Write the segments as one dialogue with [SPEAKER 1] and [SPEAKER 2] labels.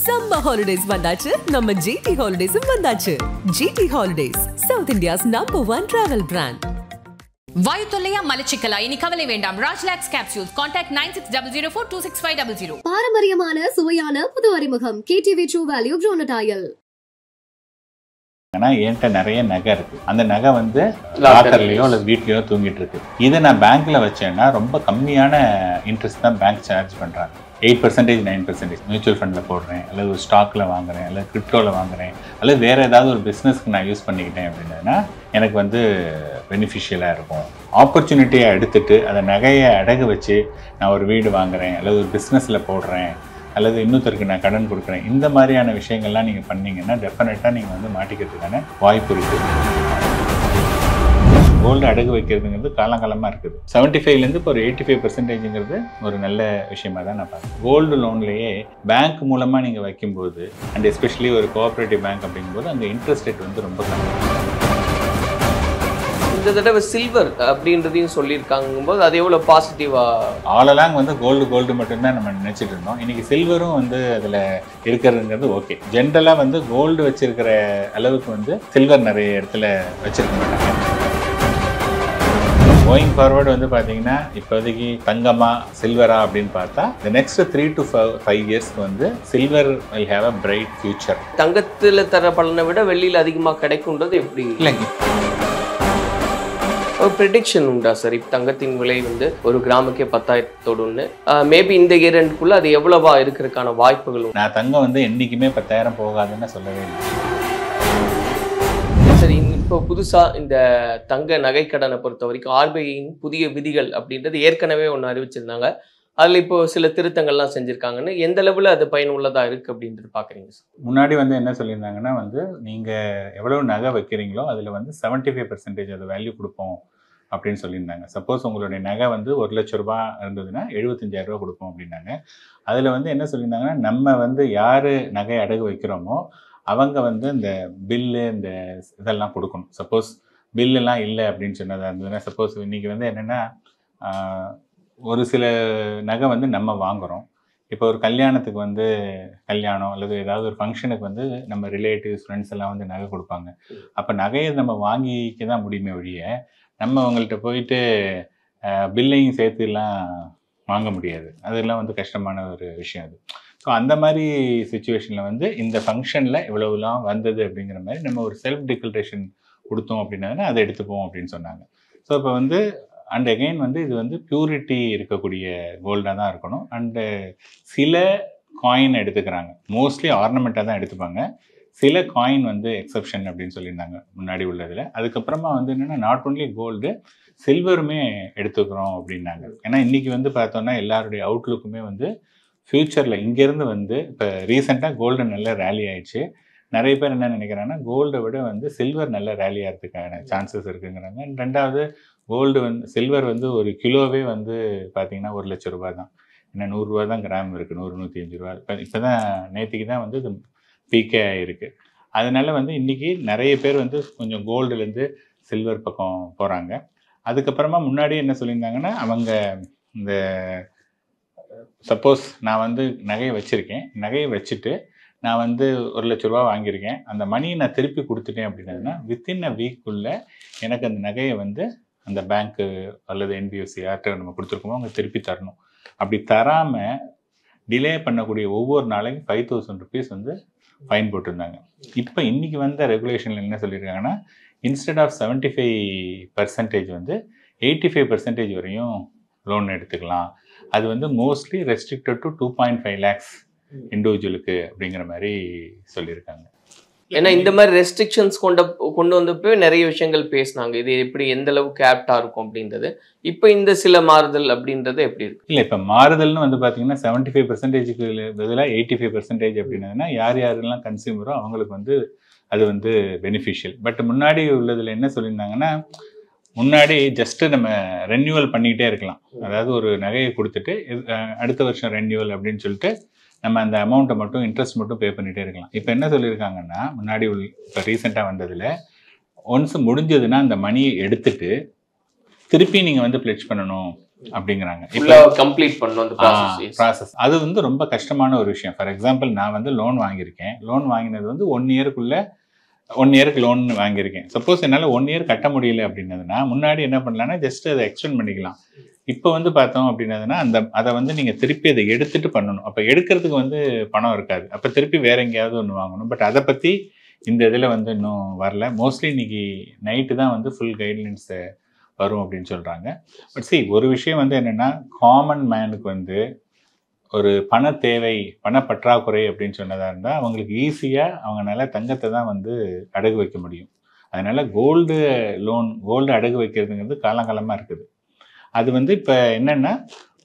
[SPEAKER 1] Summer holidays vandachu, நம்ம GT Holidays vandachu. GT Holidays, South India's #1 travel brand.
[SPEAKER 2] வாயுத்தொல்லையா மலச்சிக்கலா இனி கவலை வேண்டாம். ராஜ்லாக்ஸ் கேப்சூல்ஸ். கான்டாக்ட் 9600426500.
[SPEAKER 3] பாரம்பரியமான சுவையான புது அறிமுகம் KTV True Value Bronadile.
[SPEAKER 4] ஆனா என்கிட்ட நிறைய நகை இருக்கு. அந்த நகை வந்து லாக்கர்லயோ அல்லது வீட்லயோ தூங்கிட்டு இருக்கு. இதை நான் பேங்க்ல வச்சேன்னா ரொம்ப கம்மியான இன்ட்ரெஸ்ட் தான் பேங்க் சார்ஜ் பண்றாங்க. 8% 9% மியூச்சுவல் ஃபண்ட்ல போடுறேன், அல்லது ஒரு ஸ்டாக்ல வாங்குறேன், அல்லது கிரிப்டோல வாங்குறேன், அல்லது வேற ஏதாவது ஒரு பிஸ்னஸ்க்கு நான் யூஸ் பண்ணிக்கிட்டேன் அப்படின்னா எனக்கு வந்து பெனிஃபிஷியலாக இருக்கும். ஆப்பர்ச்சுனிட்டியை எடுத்துட்டு அதை நகையை அடகு வச்சு நான் ஒரு வீடு வாங்குறேன், அல்லது ஒரு பிஸ்னஸில் போடுறேன், அல்லது இன்னொருத்தருக்கு நான் கடன் கொடுக்குறேன், இந்த மாதிரியான விஷயங்கள்லாம் நீங்கள் பண்ணீங்கன்னா டெஃபினட்டாக நீங்கள் வந்து மாட்டிக்கிறதுக்கான வாய்ப்பு இருக்குது. கோல்டு அடகு வைக்கிறதுங்கிறது காலங்காலமாக இருக்குது. 75லேருந்து இப்போ ஒரு 85%ங்கிறது ஒரு நல்ல விஷயமா தான் நான் பார்க்குறேன். கோல்டு லோன்லேயே பேங்க் மூலமாக நீங்கள் வைக்கும்போது அண்ட் எஸ்பெஷலி ஒரு கோஆப்ரேட்டிவ் பேங்க் அப்படிங்கும்போது அந்த இன்ட்ரெஸ்ட் ரேட் வந்து ரொம்ப கம்மி.
[SPEAKER 5] இந்த தடவை சில்வர் அப்படின்றதையும் சொல்லியிருக்காங்கும்போது அது எவ்வளோ பாசிட்டிவாக
[SPEAKER 4] ஆலலாங் வந்து கோல்டு மட்டும்தான் நம்ம நினச்சிட்டு இருந்தோம். இன்றைக்கி சில்வரும் வந்து அதில் இருக்கிறதுங்கிறது ஓகே. ஜென்ரலாக வந்து கோல்டு வச்சுருக்கிற அளவுக்கு வந்து சில்வர் நிறைய இடத்துல வச்சுருக்க மாட்டாங்க. கோயிங் ஃபார்வர்டு வந்து பார்த்தீங்கன்னா இப்போதைக்கு தங்கமா சில்வரா அப்படின்னு பார்த்தா the next 3 to 5 இயர்ஸ்க்கு வந்து silver will have a bright future.
[SPEAKER 5] தங்கத்தில் தர பலனை விட வெள்ளியில் அதிகமாக கிடைக்கும்ன்றது எப்படி
[SPEAKER 4] இல்லைங்க,
[SPEAKER 5] ஒரு ப்ரெடிக்ஷன் உண்டா சார்? இப்போ தங்கத்தின் விலை வந்து ஒரு கிராமுக்கே 10,000 மேபி இந்த இயர்க்குள்ள அது எவ்வளவா இருக்கிறதுக்கான வாய்ப்புகள்?
[SPEAKER 4] நான் தங்கம் வந்து என்றைக்குமே 10,000 போகாதுன்னு சொல்லவே இல்லை.
[SPEAKER 5] சரி, இப்போ புதுசாக இந்த தங்க நகைக்கடனை பொறுத்த வரைக்கும் RBIயின் புதிய விதிகள் அப்படின்றது ஏற்கனவே ஒன்று அறிவிச்சிருந்தாங்க. அதில் இப்போ சில திருத்தங்கள்லாம் செஞ்சுருக்காங்கன்னு எந்த லெவலில் அது பயனுள்ளதாக இருக்குது அப்படின்றது பார்க்குறீங்க சார்?
[SPEAKER 4] முன்னாடி வந்து என்ன சொல்லியிருந்தாங்கன்னா வந்து நீங்கள் எவ்வளோ நகை வைக்கிறீங்களோ அதில் வந்து 75% அது வேல்யூ கொடுப்போம் அப்படின்னு சொல்லியிருந்தாங்க. சப்போஸ் உங்களுடைய நகை வந்து 1,00,000 ரூபா இருந்ததுன்னா 75,000 ரூபா கொடுப்போம் அப்படின்னாங்க. அதில் வந்து என்ன சொல்லியிருந்தாங்கன்னா நம்ம வந்து யார் நகை அடகு வைக்கிறோமோ அவங்க வந்து இந்த பில்லு இந்த இதெல்லாம் கொடுக்கணும். சப்போஸ் பில்லுலாம் இல்லை அப்படின்னு சொன்னதாக இருந்ததுன்னா, சப்போஸ் இன்றைக்கி வந்து என்னென்னா ஒரு சில நகை வந்து நம்ம வாங்குகிறோம். இப்போ ஒரு கல்யாணத்துக்கு வந்து கல்யாணம் அல்லது ஏதாவது ஒரு ஃபங்க்ஷனுக்கு வந்து நம்ம ரிலேட்டிவ்ஸ் ஃப்ரெண்ட்ஸ் எல்லாம் வந்து நகை கொடுப்பாங்க. அப்போ நகையை நம்ம வாங்கிக்க தான் முடியுமே ஒழிய நம்ம அவங்கள்ட்ட போயிட்டு பில்லையும் சேர்த்துலாம் வாங்க முடியாது. அதெல்லாம் வந்து கஷ்டமான ஒரு விஷயம் அது. ஸோ அந்த மாதிரி சுச்சுவேஷனில் வந்து இந்த ஃபங்க்ஷனில் இவ்வளவுலாம் வந்தது அப்படிங்கிற மாதிரி நம்ம ஒரு செல்ஃப் டிக்ளரேஷன் கொடுத்தோம் அப்படின்னா அதை எடுத்துப்போம் அப்படின்னு சொன்னாங்க. ஸோ இப்போ வந்து அண்ட் அகெயின் வந்து இது வந்து பியூரிட்டி இருக்கக்கூடிய கோல்டாக தான் இருக்கணும். அண்டு சில காயின் எடுத்துக்கிறாங்க, மோஸ்ட்லி ஆர்னமெண்ட்டாக தான் எடுத்துப்பாங்க. சில காயின் வந்து எக்ஸப்ஷன் அப்படின்னு சொல்லியிருந்தாங்க முன்னாடி உள்ளதில். அதுக்கப்புறமா வந்து என்னென்னா நாட் ஒன்லி கோல்டு சில்வருமே எடுத்துக்கிறோம் அப்படின்னாங்க. ஏன்னா இன்றைக்கி வந்து பார்த்தோன்னா எல்லாருடைய அவுட்லுக்குமே வந்து ஃப்யூச்சரில் இங்கேருந்து வந்து இப்போ ரீசெண்டாக கோல்டு நல்ல ரேலி ஆயிடுச்சு. நிறைய பேர் என்ன நினைக்கிறாங்கன்னா கோல்டை விட வந்து சில்வர் நல்ல ரேலி ஆகிறதுக்கான சான்சஸ் இருக்குங்கிறாங்க. ரெண்டாவது கோல்டு வந்து சில்வர் வந்து ஒரு கிலோவே வந்து பார்த்திங்கன்னா 1,00,000 ரூபா தான். ஏன்னா 100 ரூபா தான் கிராம் இருக்குது, 100-105 ரூபா. இப்போ தான் நேற்றுக்கு தான் வந்து இது பீக்கே இருக்குது. அதனால வந்து இன்றைக்கி நிறைய பேர் வந்து கொஞ்சம் கோல்டுலேருந்து சில்வர் பக்கம் போகிறாங்க. அதுக்கப்புறமா முன்னாடி என்ன சொல்லியிருந்தாங்கன்னா அவங்க இந்த சப்போஸ் நான் வந்து நகையை வச்சுருக்கேன், நகையை வச்சுட்டு நான் வந்து 1,00,000 ரூபா வாங்கியிருக்கேன், அந்த மணியை நான் திருப்பி கொடுத்துட்டேன் அப்படின்னா வித்தின் அ வீக்குள்ளே எனக்கு அந்த நகையை வந்து அந்த பேங்க்கு அல்லது NBFC யார்கிட்ட நம்ம கொடுத்துருக்கோமோ அவங்க திருப்பி தரணும். அப்படி தராமல் டிலே பண்ணக்கூடிய ஒவ்வொரு நாளைக்கும் 5,000 rupees வந்து ஃபைன் போட்டிருந்தாங்க. இப்போ இன்றைக்கி வந்த ரெகுலேஷனில் என்ன சொல்லியிருக்காங்கன்னா இன்ஸ்டெட் ஆஃப் 75% வந்து 85% வரையும் லோன் எடுத்துக்கலாம். அது வந்து மோஸ்ட்லி ரெஸ்ட்ரிக்டட் டு 2.5 lakhs இண்டிவிஜுவலுக்கு அப்படிங்கிற மாதிரி சொல்லியிருக்காங்க.
[SPEAKER 5] ஏன்னா இந்த மாதிரி ரெஸ்ட்ரிக்ஷன்ஸ் கொண்டு வந்தப்போ நிறைய விஷயங்கள் பேசினாங்க, இது எப்படி எந்த அளவுக்கு ஆப்டாக இருக்கும் அப்படின்றது. இப்போ இந்த சில மாறுதல் அப்படின்றது எப்படி இருக்கு?
[SPEAKER 4] இல்லை, இப்போ மாறுதல்னு வந்து பார்த்தீங்கன்னா 75%க்கு பதிலாக 85% அப்படின்னதுன்னா யார் யாரெல்லாம் கன்சியூமரோ அவங்களுக்கு வந்து அது வந்து பெனிஃபிஷியல். பட் முன்னாடி உள்ளதில் என்ன சொல்லியிருந்தாங்கன்னா முன்னாடி ஜஸ்ட்டு நம்ம ரெனியூவல் பண்ணிக்கிட்டே இருக்கலாம். அதாவது ஒரு நகையை கொடுத்துட்டு அடுத்த வருஷம் ரெனியூவல் அப்படின்னு சொல்லிட்டு நம்ம அந்த அமௌண்ட்டை மட்டும் இன்ட்ரெஸ்ட் மட்டும் பே பண்ணிகிட்டே இருக்கலாம். இப்போ என்ன சொல்லியிருக்காங்கன்னா முன்னாடி இப்போ ரீசெண்டாக வந்ததில் ஒன்ஸ் முடிஞ்சதுன்னா அந்த மணியை எடுத்துட்டு திருப்பி நீங்கள் வந்து பிளெட்ஜ் பண்ணணும் அப்படிங்கிறாங்க.
[SPEAKER 5] கம்ப்ளீட் பண்ணணும் அந்த
[SPEAKER 4] ப்ராசஸ். அது வந்து ரொம்ப கஷ்டமான ஒரு விஷயம். ஃபார் எக்ஸாம்பிள் நான் வந்து லோன் வாங்கியிருக்கேன். லோன் வாங்கினது வந்து 1 இயருக்கு லோன் வாங்கியிருக்கேன். சப்போஸ் என்னால் 1 இயர் கட்ட முடியல அப்படின்னதுன்னா முன்னாடி என்ன பண்ணலாம்னா ஜஸ்ட் அதை எக்ஸ்டெண்ட் பண்ணிக்கலாம். இப்போ வந்து பார்த்தோம் அப்படின்னதுன்னா அதை வந்து நீங்கள் திருப்பி அதை எடுத்துட்டு பண்ணணும். அப்போ எடுக்கிறதுக்கு வந்து பணம் இருக்காது. அப்போ திருப்பி வேற எங்கேயாவது ஒன்று வாங்கணும். பட் அதை பற்றி இந்த இதில் வந்து இன்னும் வரல. மோஸ்ட்லி இன்னைக்கு நைட்டு தான் வந்து ஃபுல் கைட்லைன்ஸ் வரும் அப்படின்னு சொல்கிறாங்க. பட் ஒரு விஷயம் வந்து என்னென்னா காமன் மேனுக்கு வந்து ஒரு பண தேவை, பண பற்றாக்குறை அப்படின்னு சொன்னதாக இருந்தால் அவங்களுக்கு ஈஸியாக அவங்களால தங்கத்தை தான் வந்து அடகு வைக்க முடியும். அதனால கோல்டு அடகு வைக்கிறதுங்கிறது காலங்காலமாக இருக்குது. அது வந்து இப்போ என்னென்னா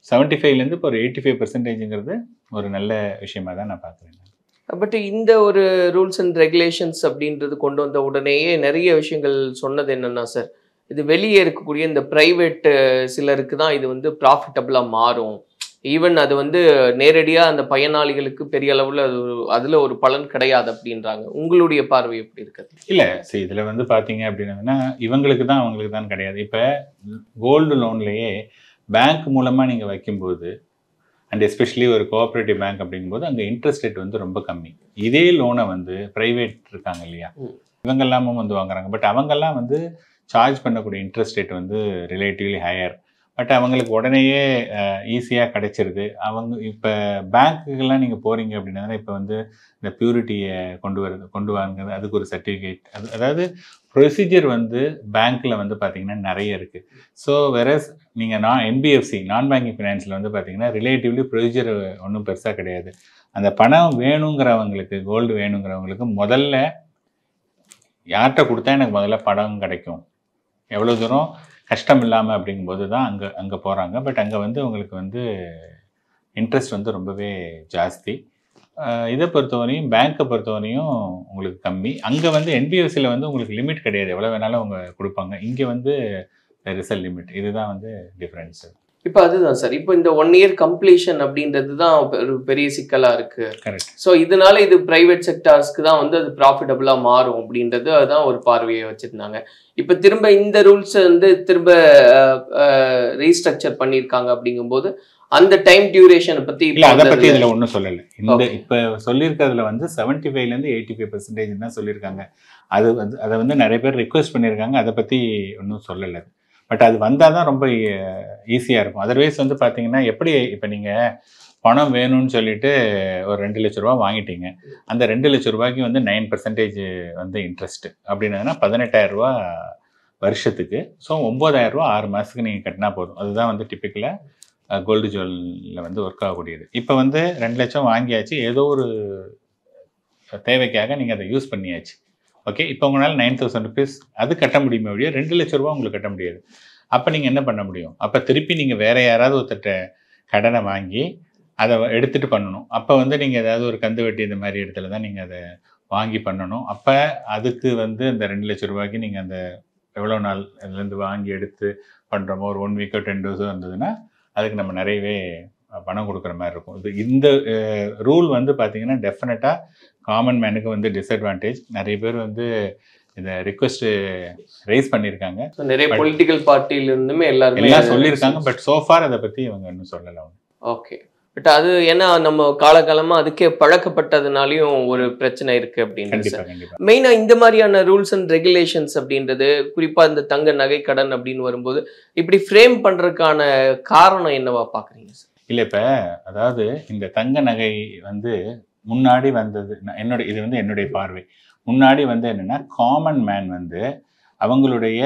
[SPEAKER 4] 75லேருந்து இப்போ ஒரு 85%ங்கிறது ஒரு நல்ல விஷயமா தான் நான் பார்க்குறேன்.
[SPEAKER 5] பட் இந்த ஒரு ரூல்ஸ் அண்ட் ரெகுலேஷன்ஸ் அப்படின்றது கொண்டு வந்த உடனேயே நிறைய விஷயங்கள் சொன்னது என்னன்னா சார், இது வெளியே இருக்கக்கூடிய இந்த பிரைவேட் சிலருக்கு தான் இது வந்து ப்ராஃபிட்டபிளாக மாறும். ஈவன் அது வந்து நேரடியாக அந்த பயனாளிகளுக்கு பெரிய அளவில் அதில் ஒரு பலன் கிடையாது அப்படின்றாங்க. உங்களுடைய பார்வை எப்படி இருக்குது?
[SPEAKER 4] இல்லை இதில் வந்து பார்த்தீங்க அப்படின்னா இவங்களுக்கு தான் அவங்களுக்கு தான் கிடையாது. இப்போ கோல்டு லோன்லேயே பேங்க் மூலமாக நீங்கள் வைக்கும்போது அண்ட் எஸ்பெஷலி ஒரு கோஆப்ரேட்டிவ் பேங்க் அப்படிங்கும்போது அங்கே இன்ட்ரெஸ்ட் ரேட் வந்து ரொம்ப கம்மி. இதே லோனை வந்து ப்ரைவேட் இருக்காங்க இல்லையா, இவங்க எல்லாமும் வந்து வாங்குறாங்க. பட் அவங்கெல்லாம் வந்து சார்ஜ் பண்ணக்கூடிய இன்ட்ரெஸ்ட் ரேட் வந்து ரிலேட்டிவ்லி ஹையர். பட் அவங்களுக்கு உடனேயே ஈஸியாக கிடைச்சிருது. அவங்க இப்போ பேங்க்குக்கெல்லாம் நீங்கள் போகிறீங்க அப்படின்னா இப்போ வந்து இந்த பியூரிட்டியை கொண்டு வாங்குறது, அதுக்கு ஒரு சர்டிஃபிகேட், அதாவது ப்ரொசீஜர் வந்து பேங்க்கில் வந்து பார்த்திங்கன்னா நிறைய இருக்குது. ஸோ வெரஸ் நீங்கள் என்பிஎஃப்சி நான் பேங்கிங் ஃபினான்ஸில் வந்து பார்த்திங்கன்னா ரிலேட்டிவ்லி ப்ரொசீஜர் ஒன்றும் பெருசாக கிடையாது. அந்த பணம் வேணுங்கிறவங்களுக்கு, கோல்டு வேணுங்கிறவங்களுக்கு முதல்ல யார்கிட்ட கொடுத்தா எனக்கு முதல்ல பணம் கிடைக்கும், எவ்வளோ தூரம் கஷ்டம் இல்லாமல் அப்படிங்கும்போது தான் அங்கே போகிறாங்க. பட் அங்கே வந்து உங்களுக்கு வந்து இன்ட்ரெஸ்ட் வந்து ரொம்பவே ஜாஸ்தி. இதை பொறுத்தவரையும் பேங்க்கை பொறுத்தவரையும் உங்களுக்கு கம்மி. அங்கே வந்து என்பிஎஃப்சியில் வந்து உங்களுக்கு லிமிட் கிடையாது, எவ்வளோ வேணாலும் அவங்க கொடுப்பாங்க. இங்கே வந்து ரிசல்ட் லிமிட், இதுதான் வந்து டிஃப்ரென்ஸு.
[SPEAKER 5] இப்போ அதுதான் சார், இப்போ இந்த 1 இயர் கம்ப்ளீஷன் அப்படின்றது தான் ஒரு பெரிய சிக்கலாக இருக்குது.
[SPEAKER 4] கரெக்ட்.
[SPEAKER 5] ஸோ இதனால இது ப்ரைவேட் செக்டார்ஸ்க்கு தான் வந்து அது ப்ராஃபிட்டபுளாக மாறும் அப்படின்றது அதுதான் ஒரு பார்வையை வச்சுருந்தாங்க. இப்போ திரும்ப இந்த ரூல்ஸை வந்து திரும்ப ரீஸ்ட்ரக்சர் பண்ணியிருக்காங்க அப்படிங்கும்போது அந்த டைம் டியூரேஷனை பற்றி
[SPEAKER 4] இல்லை, அதை பற்றி இதில் ஒன்றும் சொல்லலை. இந்த இப்போ சொல்லியிருக்கிறதுல வந்து 75லேருந்து 85% தான் சொல்லியிருக்காங்க. அதை வந்து நிறைய பேர் ரிக்வெஸ்ட் பண்ணியிருக்காங்க, அதை பற்றி ஒன்றும் சொல்லலை. பட் அது வந்தால் தான் ரொம்ப ஈஸியாக இருக்கும். அதர்வைஸ் வந்து பார்த்தீங்கன்னா எப்படி, இப்போ நீங்கள் பணம் வேணும்னு சொல்லிட்டு ஒரு 2 லட்ச ரூபா வாங்கிட்டீங்க, அந்த 2 லட்ச ரூபாய்க்கு வந்து 9% வந்து இன்ட்ரெஸ்ட் அப்படின்னா 18,000 ரூபா வருஷத்துக்கு. ஸோ 9,000 ரூபா 6 மாதத்துக்கு நீங்கள் கட்டினா போதும். அதுதான் வந்து டிப்பிக்கலாக கோல்டு ஜுவல்லில் வந்து ஒர்க் ஆகக்கூடியது. இப்போ வந்து 2 லட்சம் வாங்கியாச்சு, ஏதோ ஒரு தேவைக்காக நீங்கள் அதை யூஸ் பண்ணியாச்சு. ஓகே, இப்போ உங்களால் 9,000 ருபீஸ் அது கட்ட முடியுமே ஒழிய 2 லட்ச ரூபா உங்களுக்கு கட்ட முடியாது. அப்போ நீங்கள் என்ன பண்ண முடியும்? அப்போ திருப்பி நீங்கள் வேறு யாராவது ஒருத்தட்ட கடனை வாங்கி அதை எடுத்துகிட்டு பண்ணணும். அப்போ வந்து நீங்கள் ஏதாவது ஒரு கந்து வட்டி இந்த மாதிரி இடத்துல தான் நீங்கள் அதை வாங்கி பண்ணணும். அப்போ அதுக்கு வந்து இந்த 2 லட்ச ரூபாய்க்கு நீங்கள் அந்த எவ்வளோ நாள் அதுலேருந்து வாங்கி எடுத்து பண்ணுறோமோ, ஒரு 1 வீக்கோ 10 டேஸோ இருந்ததுன்னா அதுக்கு நம்ம நிறையவே பணம் கொடுக்குற மாதிரி இருக்கும். இந்த ரூல் வந்து பார்த்தீங்கன்னா டெஃபினட்டாக காமன் மேனுக்கு வந்து டிஸ்அட்வான்டேஜ். நிறைய பேர் வந்து இந்த ரிக்வெஸ்ட் ரைஸ் பண்ணியிருக்காங்க,
[SPEAKER 5] நிறைய பொலிட்டிக்கல் பார்ட்டியிலிருந்துமே
[SPEAKER 4] எல்லாம் சொல்லியிருக்காங்க. பட் சோஃபார் அதை பற்றி இவங்க இன்னும் சொல்லலை.
[SPEAKER 5] ஓகே, பட் அது ஏன்னா நம்ம காலகாலமாக அதுக்கே பழக்கப்பட்டதுனாலையும் ஒரு பிரச்சனை இருக்குது அப்படின்னு. மெயினாக இந்த மாதிரியான ரூல்ஸ் அண்ட் ரெகுலேஷன்ஸ் அப்படின்றது குறிப்பாக இந்த தங்க நகை கடன் அப்படின்னு வரும்போது இப்படி ஃப்ரேம் பண்ணுறதுக்கான காரணம் என்னவா பார்க்குறீங்க சார்?
[SPEAKER 4] இல்லை, இப்போ அதாவது இந்த தங்க நகை வந்து முன்னாடி வந்தது இது வந்து என்னுடைய பார்வை. முன்னாடி வந்து என்னென்னா காமன் மேன் வந்து அவங்களுடைய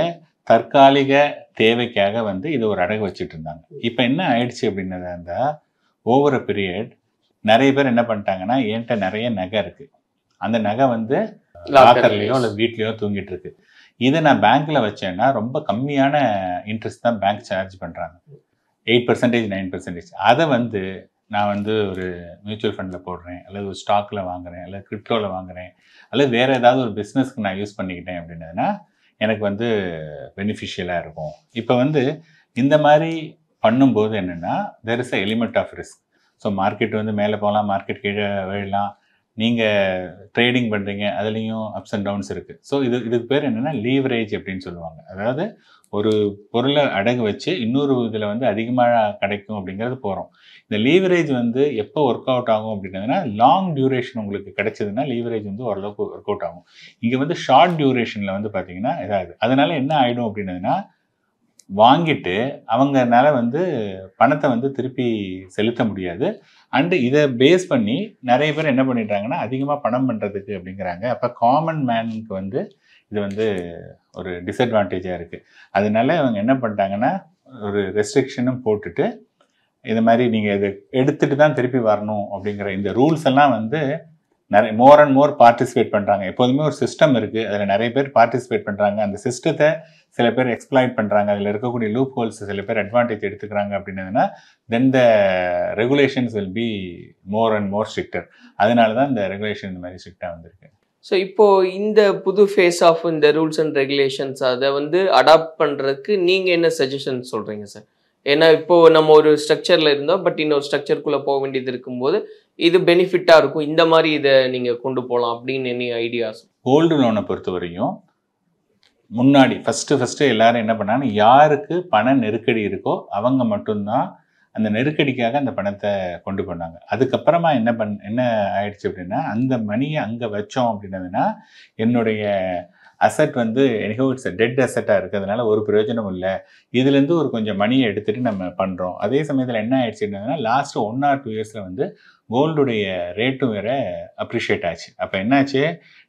[SPEAKER 4] தற்காலிக தேவைக்காக வந்து இது ஒரு அடகு வச்சுட்டு இருந்தாங்க. இப்போ என்ன ஆயிடுச்சு அப்படின்னதா இருந்தால் ஓவர் அ பீரியட் நிறைய பேர் என்ன பண்ணிட்டாங்கன்னா, என்கிட்ட நிறைய நகை இருக்குது, அந்த நகை வந்து லாக்கர்லேயோ இல்லை வீட்லேயோ தூங்கிட்டு இருக்கு, இதை நான் பேங்க்கில் வச்சேன்னா ரொம்ப கம்மியான இன்ட்ரெஸ்ட் தான் பேங்க் சார்ஜ் பண்ணுறாங்க, 8% 9%. அதை வந்து நான் வந்து ஒரு மியூச்சுவல் ஃபண்டில் போடுறேன், அல்லது ஒரு ஸ்டாக்கில் வாங்குறேன், அல்லது கிரிப்டோவில் வாங்குறேன், அல்லது வேறு ஏதாவது ஒரு பிஸ்னஸ்க்கு நான் யூஸ் பண்ணிக்கிட்டேன் அப்படின்னதுன்னா எனக்கு வந்து பெனிஃபிஷியலாக இருக்கும். இப்போ வந்து இந்த மாதிரி பண்ணும்போது என்னென்னா there is a element of risk. So market வந்து மேலே போகலாம், மார்க்கெட் கீழே விழலாம், நீங்கள் ட்ரேடிங் பண்ணுறீங்க, அதுலேயும் அப்ஸ் அண்ட் டவுன்ஸ் இருக்குது. ஸோ இதுக்கு பேர் என்னென்னா லீவரேஜ் அப்படின்னு சொல்லுவாங்க. அதாவது ஒரு பொருளை அடகு வச்சு இன்னொரு இதில் வந்து அதிகமாக கிடைக்கும் அப்படிங்கிறது போகிறோம். இந்த லீவரேஜ் வந்து எப்போ ஒர்க் அவுட் ஆகும் அப்படின்னதுன்னா, லாங் டியூரேஷன் உங்களுக்கு கிடைச்சதுன்னா லீவரேஜ் வந்து ஓரளவுக்கு ஒர்க் அவுட் ஆகும். இங்கே வந்து ஷார்ட் டியூரேஷனில் வந்து பார்த்தீங்கன்னா இதாகுது. அதனால என்ன ஆகிடும் அப்படின்னதுன்னா, வாங்கிட்டு அவங்கனால வந்து பணத்தை வந்து திருப்பி செலுத்த முடியாது. அண்டு இதை பேஸ் பண்ணி நிறைய பேர் என்ன பண்ணிட்டாங்கன்னா, அதிகமாக பணம் பண்ணுறதுக்கு அப்படிங்கிறாங்க. அப்போ காமன் மேனுக்கு வந்து இது வந்து ஒரு டிஸ்அட்வான்டேஜாக இருக்குது. அதனால அவங்க என்ன பண்ணிட்டாங்கன்னா, ஒரு ரெஸ்ட்ரிக்ஷனும் போட்டுட்டு இது மாதிரி நீங்கள் இதை எடுத்துகிட்டு தான் திருப்பி வரணும் அப்படிங்கிற இந்த ரூல்ஸ் எல்லாம் வந்து நிறைய மோர் அண்ட் மோர் பார்ட்டிசிபேட் பண்ணுறாங்க. எப்போதுமே ஒரு சிஸ்டம் இருக்குது, அதில் நிறைய பேர் பார்ட்டிசிபேட் பண்ணுறாங்க. அந்த சிஸ்டத்தை சில பேர் எக்ஸ்ப்ளாய்ட் பண்ணுறாங்க, அதில் இருக்கக்கூடிய லூப் ஹோல்ஸ் சில பேர் அட்வான்டேஜ் எடுத்துக்கிறாங்க அப்படின்னதுன்னா then the regulations will be more and more stricter. அதனால தான் இந்த ரெகுலேஷன் இந்த மாதிரி ஸ்ட்ரிக்டாக வந்திருக்கு.
[SPEAKER 5] ஸோ இப்போது இந்த புது ஃபேஸ் ஆஃப் இந்த ரூல்ஸ் அண்ட் ரெகுலேஷன்ஸ் அதை வந்து அடாப்ட் பண்ணுறதுக்கு நீங்கள் என்ன சஜஷன் சொல்கிறீங்க சார்? ஏன்னா இப்போது நம்ம ஒரு ஸ்ட்ரக்சரில் இருந்தோம், பட் இன்னொரு ஸ்ட்ரக்சருக்குள்ளே போக வேண்டியது இருக்கும்போது இது பெனிஃபிட்டாக இருக்கும், இந்த மாதிரி இதை நீங்கள் கொண்டு போகலாம் அப்படின்னு என்ன ஐடியாஸ்?
[SPEAKER 4] கோல்டு லோனை பொறுத்த வரையும் முன்னாடி ஃபஸ்ட்டு எல்லாரும் என்ன பண்ணாங்கன்னா, யாருக்கு பண நெருக்கடி இருக்கோ அவங்க மட்டும்தான் அந்த நெருக்கடிக்காக அந்த பணத்தை கொண்டு போனாங்க. அதுக்கப்புறமா என்ன ஆயிடுச்சு அப்படின்னா, அந்த மணியை அங்கே வச்சோம் அப்படின்னதுன்னா என்னுடைய அசட் வந்து எனக்கோ இட்ஸ் டெட் அசட்டாக இருக்கிறதுனால ஒரு பிரயோஜனம் இல்லை, இதுலேருந்து ஒரு கொஞ்சம் மணியை எடுத்துகிட்டு நம்ம பண்ணுறோம். அதே சமயத்தில் என்ன ஆயிடுச்சுன்னா, லாஸ்ட்டு 1 or 2 இயர்ஸில் வந்து கோல்டுடைய ரேட்டும் வேற அப்ரிஷியேட் ஆச்சு. அப்போ என்னாச்சு,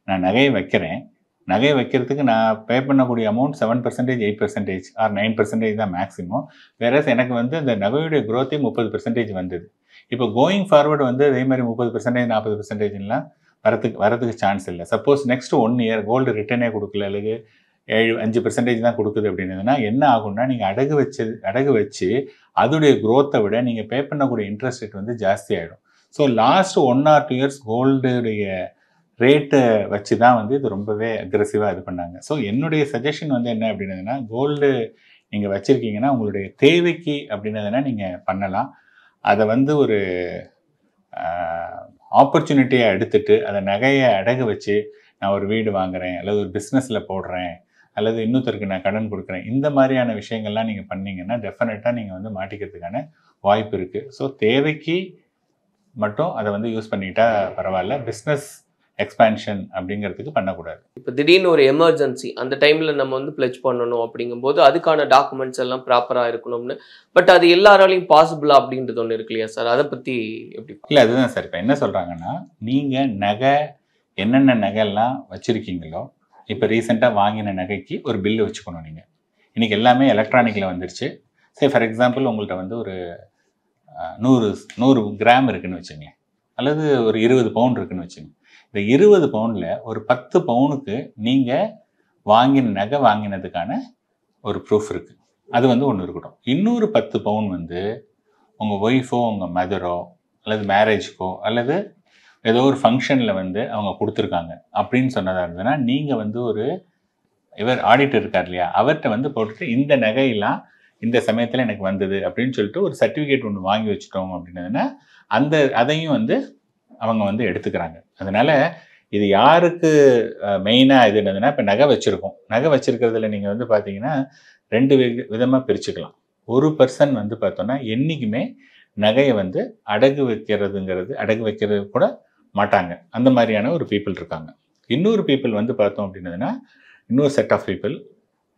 [SPEAKER 4] நான் நகையை வைக்கிறேன், நகையை வைக்கிறதுக்கு நான் பே பண்ணக்கூடிய அமௌண்ட் 7%, 8% ஆர் 9% தான் மேக்ஸிமம். வேற எனக்கு வந்து அந்த நகையுடைய க்ரோத்தே 30% வந்தது. இப்போ கோயிங் ஃபார்வர்டு வந்து அதே மாதிரி 30%, 40%லாம் வரதுக்கு சான்ஸ் இல்லை. சப்போஸ் நெக்ஸ்ட் 1 year கோல்டு ரிட்டர்னே கொடுக்கல, அல்லது 5% தான் கொடுக்குது அப்படின்னதுன்னா என்ன ஆகும்னா, நீங்கள் அடகு வச்சு அதோடைய க்ரோத்தை விட நீங்கள் பே பண்ணக்கூடிய இன்ட்ரெஸ்ட் ரேட் வந்து ஜாஸ்தி ஆகிடும். ஸோ லாஸ்ட் 1 or 2 years கோல்டுடைய ரேட்டை வச்சு தான் வந்து இது ரொம்பவே அக்ரெசிவாக இது பண்ணாங்க. ஸோ என்னுடைய சஜஷன் வந்து என்ன அப்படின்னதுன்னா, கோல்டு நீங்கள் வச்சுருக்கீங்கன்னா உங்களுடைய தேவைக்கு அப்படின்னதுன்னா நீங்கள் பண்ணலாம். அதை வந்து ஒரு ஆப்பர்ச்சுனிட்டியாக எடுத்துட்டு அதை நகையை அடகு வச்சு நான் ஒரு வீடு வாங்குறேன், அல்லது ஒரு பிஸ்னஸில் போடுறேன், அல்லது இன்னொருத்தருக்கு நான் கடன் கொடுக்குறேன், இந்த மாதிரியான விஷயங்கள்லாம் நீங்கள் பண்ணிங்கன்னா டெஃபினட்டாக நீங்கள் வந்து மாட்டிக்கிறதுக்கான வாய்ப்பு இருக்குது. ஸோ தேவைக்கு மட்டும் அதை வந்து யூஸ் பண்ணிக்கிட்டா பரவாயில்ல, பிஸ்னஸ் எக்ஸ்பேன்ஷன் அப்படிங்கிறதுக்கு பண்ணக்கூடாது.
[SPEAKER 5] இப்போ திடீர்னு ஒரு எமர்ஜென்சி அந்த டைமில் நம்ம வந்து பிளட்ஜ் பண்ணணும் அப்படிங்கும்போது அதுக்கான டாக்குமெண்ட்ஸ் எல்லாம் ப்ராப்பராக இருக்கணும்னு, பட் அது எல்லாராலையும் பாசிபிளா அப்படின்றது ஒன்று இருக்கு இல்லையா சார்? அதை பற்றி எப்படி?
[SPEAKER 4] இல்லை, அதுதான் சார். இப்போ என்ன சொல்கிறாங்கன்னா, நீங்கள் நகை என்னென்ன நகைலாம் வச்சுருக்கீங்களோ, இப்போ ரீசெண்டாக வாங்கின நகைக்கு ஒரு பில்லு வச்சுக்கணும். நீங்கள் இன்றைக்கி எல்லாமே எலக்ட்ரானிக்கில் வந்துருச்சு. சரி, ஃபார் எக்ஸாம்பிள் உங்கள்கிட்ட வந்து ஒரு 100 கிராம் இருக்குதுன்னு வச்சுங்க, அல்லது ஒரு 20 பவுன் இருக்குதுன்னு வச்சுங்க. இந்த 20 பவுனில் ஒரு 10 பவுனுக்கு நீங்கள் வாங்கினதுக்கான ஒரு ப்ரூஃப் இருக்குது, அது வந்து ஒன்று இருக்கட்டும். இன்னொரு 10 பவுன் வந்து உங்கள் ஒய்ஃபோ உங்கள் மதரோ அல்லது மேரேஜ்க்கோ அல்லது ஏதோ ஒரு ஃபங்க்ஷனில் வந்து அவங்க கொடுத்துருக்காங்க அப்படின்னு சொன்னதாக இருந்ததுன்னா, நீங்கள் வந்து இவர் ஆடிட்டர் இருக்கார் இல்லையா, அவர்கிட்ட வந்து போட்டுட்டு இந்த நகையெல்லாம் இந்த சமயத்தில் எனக்கு வந்தது அப்படின்னு சொல்லிட்டு ஒரு சர்டிஃபிகேட் ஒன்று வாங்கி வச்சுட்டோம் அப்படின்னதுன்னா அதையும் வந்து அவங்க வந்து எடுத்துக்கிறாங்க. அதனால் இது யாருக்கு மெயினாக இது என்னதுன்னா, இப்போ நகை வச்சுருக்கோம், நகை வச்சுருக்கிறதுல நீங்கள் வந்து பார்த்தீங்கன்னா 2 விதமாக பிரிச்சுக்கலாம். ஒரு பர்சன் வந்து பார்த்தோன்னா என்றைக்குமே நகையை வந்து அடகு வைக்கிறது கூட மாட்டாங்க, அந்த மாதிரியான ஒரு பீப்புள் இருக்காங்க. இன்னொரு பீப்புள் வந்து பார்த்தோம் அப்படின்னதுன்னா, இன்னொரு செட் ஆஃப் பீப்புள்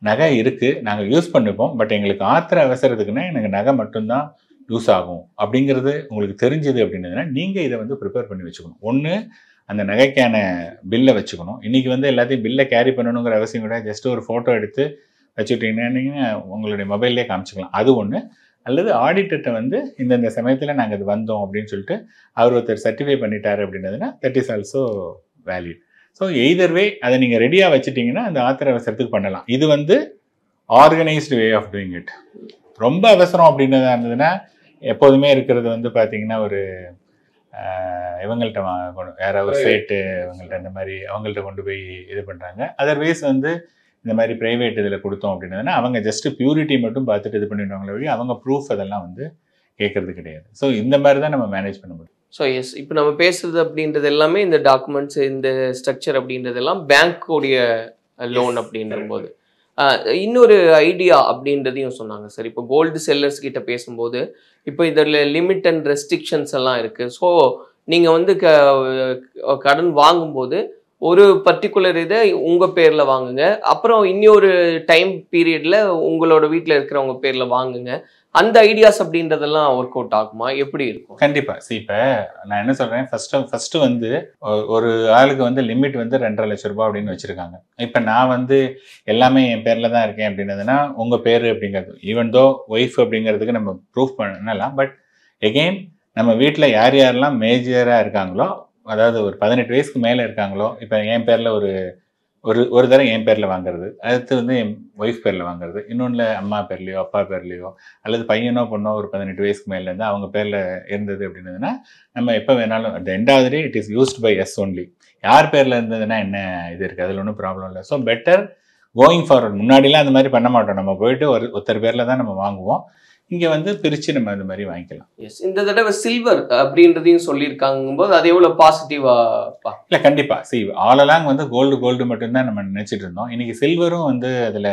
[SPEAKER 4] நகை இருக்குது, நாங்கள் யூஸ் பண்ணிப்போம், பட் எங்களுக்கு அவசரத்துக்குன்னா எனக்கு நகை மட்டும்தான் யூஸ் ஆகும் அப்படிங்கிறது உங்களுக்கு தெரிஞ்சுது அப்படின்னதுன்னா நீங்கள் இதை வந்து ப்ரிப்பேர் பண்ணி வச்சுக்கணும். ஒன்று, அந்த நகைக்கான பில்லை வச்சுக்கணும். இன்றைக்கி வந்து எல்லாத்தையும் பில்லை கேரி பண்ணணுங்கிற அவசியம் கூட, ஜஸ்ட் ஒரு ஃபோட்டோ எடுத்து வச்சுக்கிட்டீங்கன்னா நீங்கள் உங்களுடைய மொபைல்லே காமிச்சிக்கலாம், அது ஒன்று. அல்லது ஆடிட்டர்கிட்ட வந்து இந்த சமயத்தில் நாங்கள் இது வந்தோம் அப்படின்னு சொல்லிட்டு அவர் ஒருத்தர் சர்டிஃபை பண்ணிட்டார் அப்படின்னதுன்னா that is also valid. So either way அதை நீங்கள் ரெடியாக வச்சுட்டிங்கன்னா அந்த அவசரத்துக்கு பண்ணலாம். இது வந்து organised way of doing it. ரொம்ப அவசரம் அப்படின்னதாக இருந்ததுன்னா எப்போதுமே இருக்கிறது வந்து பார்த்தீங்கன்னா ஒரு இவங்கள்ட்ட யாராவது சேட்டு இவங்கள்ட்ட இந்த மாதிரி அவங்கள்ட்ட கொண்டு போய் இது பண்ணுறாங்க. அதர்வைஸ் வந்து இந்த மாதிரி ப்ரைவேட் இதில் கொடுத்தோம் அப்படின்னதுன்னா அவங்க ஜஸ்ட்டு பியூரிட்டி மட்டும் பார்த்துட்டு இது பண்ணிடுவாங்களே வழி அவங்க ப்ரூஃப் அதெல்லாம் வந்து கேட்குறது கிடையாது. ஸோ இந்த மாதிரி தான் நம்ம மேனேஜ் பண்ண முடியும்.
[SPEAKER 5] ஸோ எஸ், இப்போ நம்ம பேசுறது அப்படின்றது எல்லாமே இந்த டாக்குமெண்ட்ஸ், இந்த ஸ்ட்ரக்சர் அப்படின்றதெல்லாம் பேங்க்கோடைய லோன் அப்படின்ற போது இன்னொரு ஐடியா அப்படின்றதையும் சொன்னாங்க சார். இப்போ கோல்டு செல்லர்ஸ் கிட்ட பேசும்போது இப்போ இதில் லிமிட் அண்ட் ரெஸ்ட்ரிக்ஷன்ஸ் எல்லாம் இருக்குது. ஸோ நீங்கள் வந்து கடன் வாங்கும்போது ஒரு பர்டிகுலர் இதை உங்கள் பேரில் வாங்குங்க, அப்புறம் இன்னொரு டைம் பீரியடில் உங்களோட வீட்டில் இருக்கிறவங்க பேரில் வாங்குங்க. அந்த ஐடியாஸ் அப்படின்றதெல்லாம் ஒர்க் அவுட் ஆகுமா, எப்படி இருக்கும்?
[SPEAKER 4] கண்டிப்பா. இப்போ நான் என்ன சொல்றேன், ஃபர்ஸ்ட் வந்து ஒரு ஆளுக்கு வந்து லிமிட் வந்து 2.5 லட்சம் ரூபாய் அப்படின்னு வச்சிருக்காங்க. இப்போ நான் வந்து எல்லாமே என் பேர்ல தான் இருக்கேன் அப்படின்னதுன்னா உங்க பேரு அப்படிங்கிறது ஈவன் தோ ஒய்ஃப் அப்படிங்கிறதுக்கு நம்ம ப்ரூஃப் பண்ணலாம். பட் எகெயின் நம்ம வீட்டில் யார் யாரெல்லாம் மேஜராக இருக்காங்களோ, அதாவது ஒரு 18 வயசுக்கு மேலே இருக்காங்களோ, இப்போ என் பேரில் ஒரு தடவை என் பேரில் வாங்குறது, அடுத்து வந்து என் ஒய்ஃப் பேரில் வாங்குறது, இன்னொன்று அம்மா பேர்லையோ அப்பா பேர்லையோ அல்லது பையனோ பொண்ணோ ஒரு 18 வயசுக்கு மேலேருந்து அவங்க பேரில் இருந்தது அப்படின்னதுன்னா நம்ம எப்போ வேணாலும் at end of the day it is used by us only. யார் பேரில் இருந்ததுன்னா என்ன இது இருக்குது, அதில் ஒன்றும் ப்ராப்ளம் இல்லை. So better going forward. முன்னாடிலாம் அந்த மாதிரி பண்ண மாட்டோம், நம்ம போயிட்டு ஒருத்தர் பேரில் தான் நம்ம வாங்குவோம். இங்கே வந்து பிரித்து நம்ம அந்த மாதிரி வாங்கிக்கலாம்.
[SPEAKER 5] எஸ், இந்த தடவை சில்வர் அப்படின்றதையும் சொல்லியிருக்காங்க போது அது எவ்வளோ பாசிட்டிவாக?
[SPEAKER 4] இல்லை கண்டிப்பாக. ஆல் அலாங் வந்து கோல்டு மட்டும்தான் நம்ம நினச்சிட்டு இருந்தோம். இன்றைக்கி சில்வரும் வந்து அதில்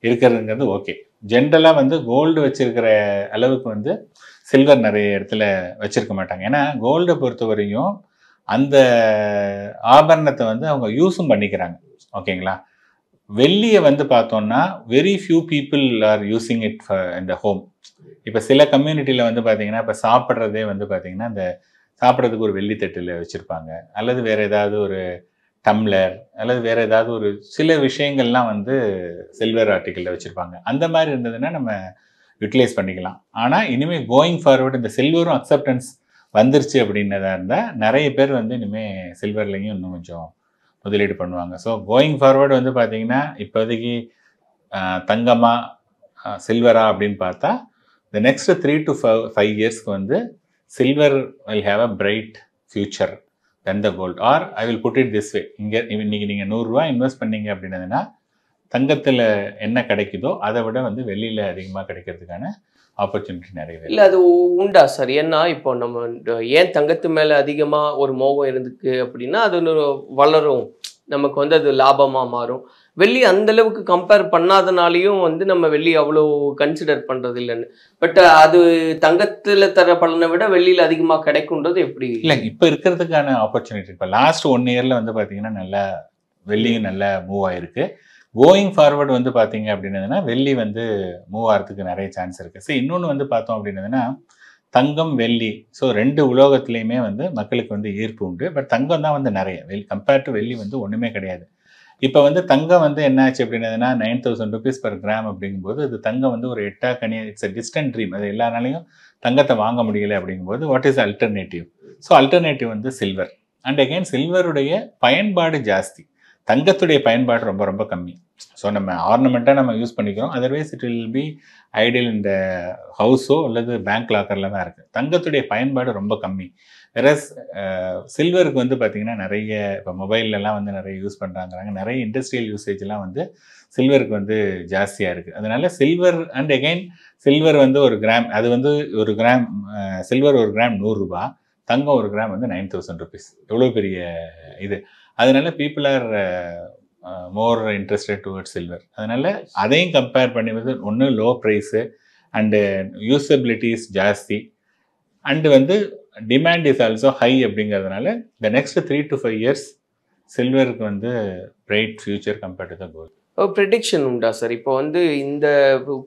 [SPEAKER 4] இருக்கிறதுங்கிறது ஓகே. ஜென்ரலாக வந்து கோல்டு வச்சிருக்கிற அளவுக்கு வந்து சில்வர் நிறைய இடத்துல வச்சிருக்க மாட்டாங்க. ஏன்னா கோல்டை பொறுத்த வரையும் அந்த ஆபரணத்தை வந்து அவங்க யூஸும் பண்ணிக்கிறாங்க. ஓகேங்களா? வெள்ளியை வந்து பார்த்தோம்னா very few people are using it in the home. இப்போ சில கம்யூனிட்டியில் வந்து பார்த்தீங்கன்னா இப்போ சாப்பிட்றதே வந்து பார்த்தீங்கன்னா இந்த சாப்பிட்றதுக்கு ஒரு வெள்ளித்தட்டில் வச்சுருப்பாங்க, அல்லது வேறு ஏதாவது ஒரு டம்ளர் அல்லது வேறு ஏதாவது ஒரு சில விஷயங்கள்லாம் வந்து சில்வர் ஆர்டிக்கலில் வச்சுருப்பாங்க. அந்த மாதிரி இருந்ததுன்னா நம்ம யூட்டிலைஸ் பண்ணிக்கலாம். ஆனால் இனிமேல் கோயிங் ஃபார்வர்டு இந்த சில்வரும் அக்செப்டன்ஸ் வந்துருச்சு அப்படின்னதா இருந்தால் நிறைய பேர் வந்து இனிமேல் சில்வர்லேயும் இன்னும் கொஞ்சம் முதலீடு பண்ணுவாங்க. ஸோ கோயிங் ஃபார்வர்டு வந்து பார்த்தீங்கன்னா இப்போதைக்கு தங்கமா சில்வரா அப்படின்னு பார்த்தா the next 3 to 5 yearsக்கு வந்து silver will have a bright future than the gold. Or I will put it this way, இன்னைக்கு நீங்கள் 100 ரூபா இன்வெஸ்ட் பண்ணீங்க அப்படின்னதுன்னா தங்கத்தில் என்ன கிடைக்குதோ அதை விட வந்து வெளியில் அதிகமாக கிடைக்கிறதுக்கான ஆப்பர்ச்சுனிட்டி நிறைய
[SPEAKER 5] இல்லை. அது உண்டா சார்? ஏன்னா இப்போ நம்ம ஏன் தங்கத்து மேலே அதிகமாக ஒரு மோகம் இருந்துக்கு அப்படின்னா அது வளரும், நமக்கு வந்து அது லாபமாக மாறும். வெள்ளி அந்த அளவுக்கு கம்பேர் பண்ணாதனாலையும் வந்து நம்ம வெள்ளி அவ்வளோ கன்சிடர் பண்ணுறது இல்லைன்னு. பட் அது தங்கத்தில் தர பலனை விட வெளியில் அதிகமாக கிடைக்கும்ன்றது எப்படி?
[SPEAKER 4] இல்லை, இப்போ இருக்கிறதுக்கான ஆப்பர்ச்சுனிட்டி இப்போ லாஸ்ட் 1 இயரில் வந்து பார்த்தீங்கன்னா நல்லா வெள்ளியும் நல்லா மூவ் ஆகிருக்கு. கோயிங் ஃபார்வர்டு வந்து பார்த்தீங்க அப்படின்னதுன்னா வெள்ளி வந்து மூவ் ஆகிறதுக்கு நிறைய சான்ஸ் இருக்குது. ஸோ இன்னொன்று வந்து பார்த்தோம் அப்படின்னதுன்னா தங்கம் வெள்ளி, ஸோ 2 உலோகத்துலேயுமே வந்து மக்களுக்கு வந்து ஈர்ப்பு உண்டு. பட் தங்கம் தான் வந்து நிறைய கம்பேர்ட் டு வெள்ளி வந்து ஒன்றுமே கிடையாது. இப்போ வந்து தங்கம் வந்து என்ன ஆச்சு அப்படின்னதுன்னா 9,000 rupees per gram அப்படிங்கும்போது அது தங்கம் வந்து ஒரு எட்டாக்கனியா, இட்ஸ் அ டிஸ்டன்ட் ட்ரீம். அது எல்லாராலையும் தங்கத்தை வாங்க முடியல அப்படிங்கும்போது what is alternative? So alternative வந்து சில்வர். அண்ட் அகெயின் சில்வருடைய பயன்பாடு ஜாஸ்தி, தங்கத்துடைய பயன்பாடு ரொம்ப ரொம்ப கம்மி. ஸோ நம்ம ஆர்னமெண்ட்டாக நம்ம யூஸ் பண்ணிக்கிறோம். Otherwise it will be ideal இந்த ஹவுஸோ அல்லது பேங்க் லாக்கரில் தான் இருக்குது. தங்கத்துடைய பயன்பாடு ரொம்ப கம்மி. வேறஸ் சில்வருக்கு வந்து பார்த்திங்கன்னா நிறைய இப்போ மொபைல்லலாம் வந்து நிறைய யூஸ் பண்ணுறாங்கிறாங்க, நிறைய இண்டஸ்ட்ரியல் யூசேஜ்லாம் வந்து சில்வருக்கு வந்து ஜாஸ்தியாக இருக்குது. அதனால் சில்வர் அண்ட் அகெயின் சில்வர் வந்து ஒரு கிராம், அது வந்து ஒரு கிராம் சில்வர் ஒரு கிராம் 100 ரூபா, தங்கம் ஒரு கிராம் வந்து 9,000 rupees. எவ்வளோ பெரிய இது. அதனால people are more interested towards silver. அதனால் அதையும் கம்பேர் பண்ணுவது ஒன்று லோ ப்ரைஸு அண்டு யூசபிலிட்டிஸ் ஜாஸ்தி அண்டு வந்து டிமாண்ட் இஸ் ஆல்சோ ஹை அப்படிங்கிறதுனால இந்த நெக்ஸ்ட் 3 to 5 years சில்வருக்கு வந்து bright future compared to the gold.
[SPEAKER 5] Prediction உண்டா சார்? இப்போ வந்து இந்த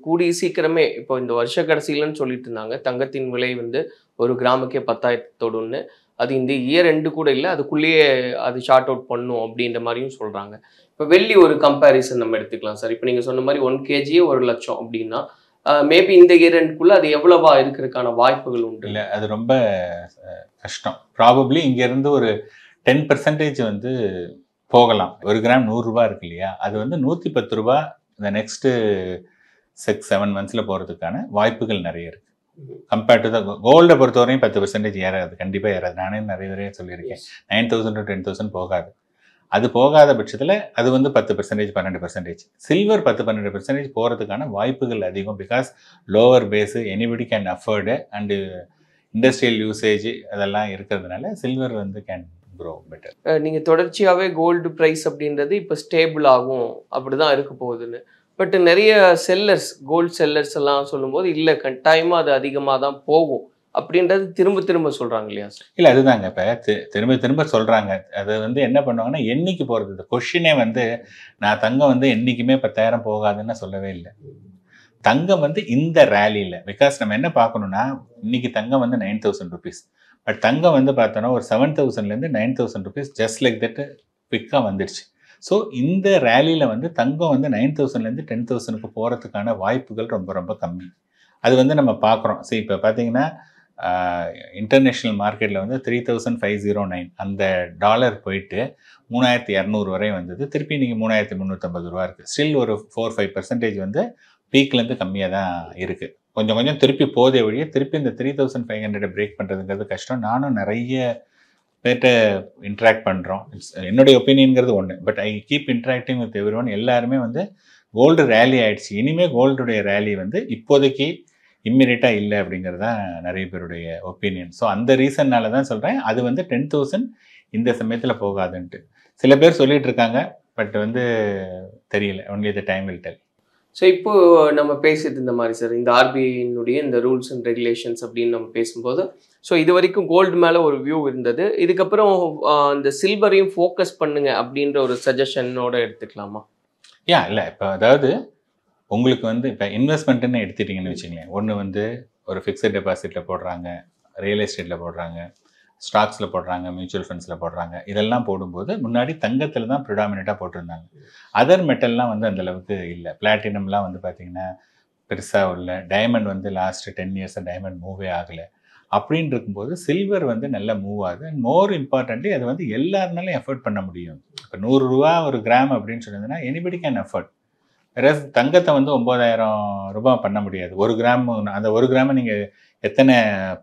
[SPEAKER 5] கூடிய சீக்கிரமே இப்போ இந்த வருஷ கடைசியிலன்னு சொல்லிட்டு இருந்தாங்க தங்கத்தின் விலை வந்து ஒரு கிராமுக்கே 10,000 அது இந்த இயர் எண்டு கூட இல்லை, அதுக்குள்ளேயே அது ஷார்ட் அவுட் பண்ணும் அப்படின்ற மாதிரியும் சொல்கிறாங்க. இப்போ வெள்ளி ஒரு கம்பேரிசன் நம்ம எடுத்துக்கலாம் சார். இப்போ நீங்கள் சொன்ன மாதிரி 1 kg 1 லட்சம் அப்படின்னா மேபி இந்த இயர் எண்டுக்குள்ளே அது எவ்வளவா இருக்கிறதுக்கான வாய்ப்புகள் உண்டு?
[SPEAKER 4] இல்லை, அது ரொம்ப கஷ்டம். ப்ராபப்ளி இங்கேருந்து ஒரு 10% வந்து போகலாம். ஒரு கிராம் 100 ரூபா இருக்கு இல்லையா, அது வந்து 110 ரூபா இந்த நெக்ஸ்ட்டு 6-7 months போகிறதுக்கான வாய்ப்புகள் நிறைய இருக்குது. கம்பேர்ட் டு த கோல்டை பொறுத்தவரையும் 10% ஏறாது, கண்டிப்பாக ஏறாது. நானே நிறைய தடவை சொல்லியிருக்கேன், 9,000 to 10,000 போகாது. அது போகாத பட்சத்தில் அது வந்து 10% 12%. சில்வர் 10-12% போகிறதுக்கான வாய்ப்புகள் அதிகம். Because lower base, anybody can afford. And industrial usage அதெல்லாம் இருக்கிறதுனால சில்வர் வந்து கேன் க்ரோ பெட்டர்.
[SPEAKER 5] நீங்கள் தொடர்ச்சியாகவே கோல்டு ப்ரைஸ் அப்படின்றது இப்போ ஸ்டேபிள் ஆகும் அப்படி தான் இருக்க போகுதுன்னு, பட் நிறைய செல்லர்ஸ் கோல்டு செல்லர்ஸ் எல்லாம் சொல்லும்போது இல்லை கட்டாயமாக அது அதிகமாக தான் போகும் அப்படின்றது திரும்ப திரும்ப சொல்கிறாங்க இல்லையா சார்?
[SPEAKER 4] இல்லை அதுதாங்க இப்போ திரும்ப திரும்ப சொல்கிறாங்க. அது வந்து என்ன பண்ணுவாங்கன்னா என்னைக்கு போகிறது, இந்த கொஷினே வந்து நான் தங்கம் வந்து என்றைக்குமே 10,000 போகாதுன்னு சொல்லவே இல்லை. தங்கம் வந்து இந்த ரேலியில் பிகாஸ் நம்ம என்ன பார்க்கணுன்னா இன்னைக்கு தங்கம் வந்து 9,000 rupees, பட் தங்கம் வந்து பார்த்தோன்னா ஒரு 7,000லேருந்து 9,000 rupees ஜஸ்ட் லைக் தட் குவிக்காக வந்துடுச்சு. ஸோ இந்த ரேலியில் வந்து தங்கம் வந்து 9,000லேருந்து 10,000க்கு போகிறதுக்கான வாய்ப்புகள் ரொம்ப ரொம்ப கம்மி. அது வந்து நம்ம பார்க்குறோம். சரி இப்போ பார்த்தீங்கன்னா இன்டர்நேஷ்னல் மார்க்கெட்டில் வந்து 3,509 அந்த டாலர் போயிட்டு 3,200 வரை வந்தது. திருப்பி இன்றைக்கி 3,350 ரூபா இருக்குது. ஸ்டில் ஒரு 4-5% வந்து பீக்லேருந்து கம்மியாக தான் இருக்குது. கொஞ்சம் கொஞ்சம் திருப்பி போதே வழியே திருப்பி இந்த 3,500 பிரேக் பண்ணுறதுங்கிறது கஷ்டம். நானும் நிறைய பேர்கிட்ட இன்ட்ராக்ட் பண்ணுறோம். என்னுடைய ஒப்பீனியன்கிறது ஒன்று, but I keep interacting with every one. எல்லாருமே வந்து கோல்டு ரேலி ஆகிடுச்சு, இனிமேல் கோல்டுடைய ரேலி வந்து இப்போதைக்கு இம்மிடியட்டாக இல்லை அப்படிங்கிறது தான் நிறைய பேருடைய ஒப்பீனியன். ஸோ அந்த ரீசன்னால தான் சொல்கிறேன் அது வந்து 10,000 இந்த சமயத்தில் போகாதுன்ட்டு சில பேர் சொல்லிட்டு இருக்காங்க. பட் வந்து தெரியல, only the time will tell.
[SPEAKER 5] So இப்போ நம்ம பேசிட்டு இந்த மாதிரி சார் இந்த ஆர்பிஐனுடைய இந்த ரூல்ஸ் அண்ட் ரெகுலேஷன்ஸ் அப்படின்னு நம்ம பேசும்போது ஸோ இது வரைக்கும் கோல்டு மேலே ஒரு வியூ இருந்தது. இதுக்கப்புறம் இந்த சில்வரையும் ஃபோக்கஸ் பண்ணுங்க அப்படின்ற ஒரு சஜஷனோட எடுத்துக்கலாமா?
[SPEAKER 4] இல்லை இப்போ அதாவது உங்களுக்கு வந்து இப்போ இன்வெஸ்ட்மெண்ட்டுன்னு எடுத்துட்டிங்கன்னு வச்சுங்களேன், ஒன்று வந்து ஒரு ஃபிக்ஸட் டெபாசிட்டில் போடுறாங்க, ரியல் எஸ்டேட்டில் போடுறாங்க, ஸ்டாக்ஸில் போடுறாங்க, மியூச்சுவல் ஃபண்ட்ஸில் போடுறாங்க. இதெல்லாம் போடும்போது முன்னாடி தங்கத்தில் தான் ப்ரிடாமினேட்டாக போட்டிருந்தாங்க. அதர் மெட்டல்லாம் வந்து அந்தளவுக்கு இல்லை. பிளாட்டினம்லாம் வந்து பார்த்திங்கன்னா பெருசாக உள்ள, டைமண்ட் வந்து லாஸ்ட்டு 10 இயர்ஸாக டைமண்ட் மூவே ஆகலை. அப்படின்னு இருக்கும்போது சில்வர் வந்து நல்லா மூவ் ஆகுது. அண்ட் மோர் இம்பார்ட்டன்ட்லி அது வந்து எல்லாருனாலும் எஃபோர்ட் பண்ண முடியும். இப்போ 100 ரூபா ஒரு கிராம் அப்படின்னு சொன்னதுன்னா எனிபடி கேன் எஃபோர்ட். வேற தங்கத்தை வந்து 9,000 ரூபாய் பண்ண முடியாது. 1 கிராம், அந்த 1 கிராமை நீங்கள் எத்தனை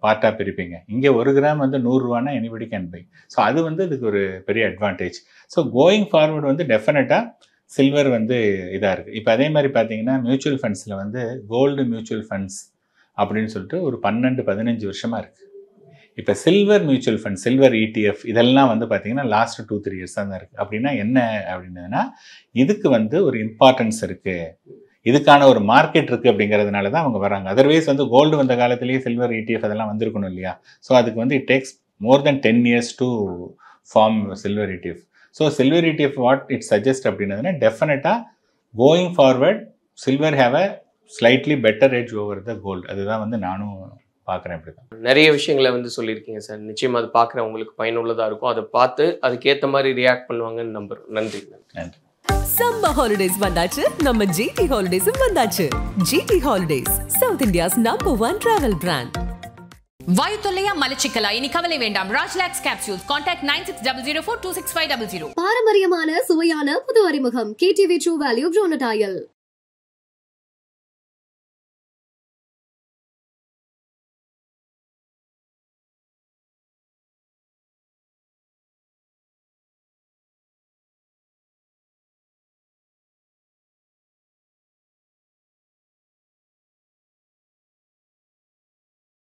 [SPEAKER 4] பார்ட்டாக பிரிப்பீங்க? இங்கே 1 கிராம் வந்து 100 ரூபானா எனிபடி கேன் பை. ஸோ அது வந்து இதுக்கு ஒரு பெரிய அட்வான்டேஜ். ஸோ கோயிங் ஃபார்வர்டு வந்து டெஃபினட்டாக சில்வர் வந்து இதாக இருக்குது. இப்போ அதே மாதிரி பார்த்தீங்கன்னா மியூச்சுவல் ஃபண்ட்ஸில் வந்து கோல்டு மியூச்சுவல் ஃபண்ட்ஸ் அப்படின்னு சொல்லிட்டு ஒரு 12-15 வருஷமாக இருக்குது. இப்போ silver mutual fund, silver ETF இதெல்லாம் வந்து பார்த்தீங்கன்னா லாஸ்ட் 2-3 இயர்ஸாக தான் இருக்குது. அப்படின்னா என்ன அப்படின்னதுன்னா இதுக்கு வந்து ஒரு இம்பார்ட்டன்ஸ் இருக்குது, இதுக்கான ஒரு மார்க்கெட் இருக்குது அப்படிங்கிறதுனால தான் அவங்க வராங்க. அதர்வைஸ் வந்து கோல்டு வந்த காலத்திலேயே சில்வர் ETF அதெல்லாம் வந்திருக்கணும் இல்லையா? ஸோ அதுக்கு வந்து it takes more then 10 years to form silver ETF. So silver ETF what it suggest அப்படின்னதுன்னா டெஃபினட்டாக going forward silver have a slightly better edge over the gold. அதுதான் வந்து நானும் பார்க்குறேன். இப்படி தான்
[SPEAKER 5] நிறைய விஷயங்களை வந்து சொல்லியிருக்கீங்க சார். நிச்சயமாக அது பார்க்குறவங்களுக்கு பயனுள்ளதாக இருக்கும். அதை பார்த்து அதுக்கேற்ற மாதிரி ரியாக்ட் பண்ணுவாங்கன்னு நம்புறோம். நன்றி.
[SPEAKER 4] நன்றி.
[SPEAKER 1] சம்மர் ஹாலிடேஸ் வந்தாச்சு, நம்ம GT ஹாலிடேஸும் வந்தாச்சு. GT holidays, South India's #1 travel brand.
[SPEAKER 2] வாயு தொல்லையா மலச்சிக்கலா இனி கவலை வேண்டாம். ராஜ்லாக்ஸ் கேப்சூல்ஸ். கான்டாக்ட் 9600426500.
[SPEAKER 3] பாரம்பரியமான சுவையான புது அறிமுகம் KTV True Value Bronadial.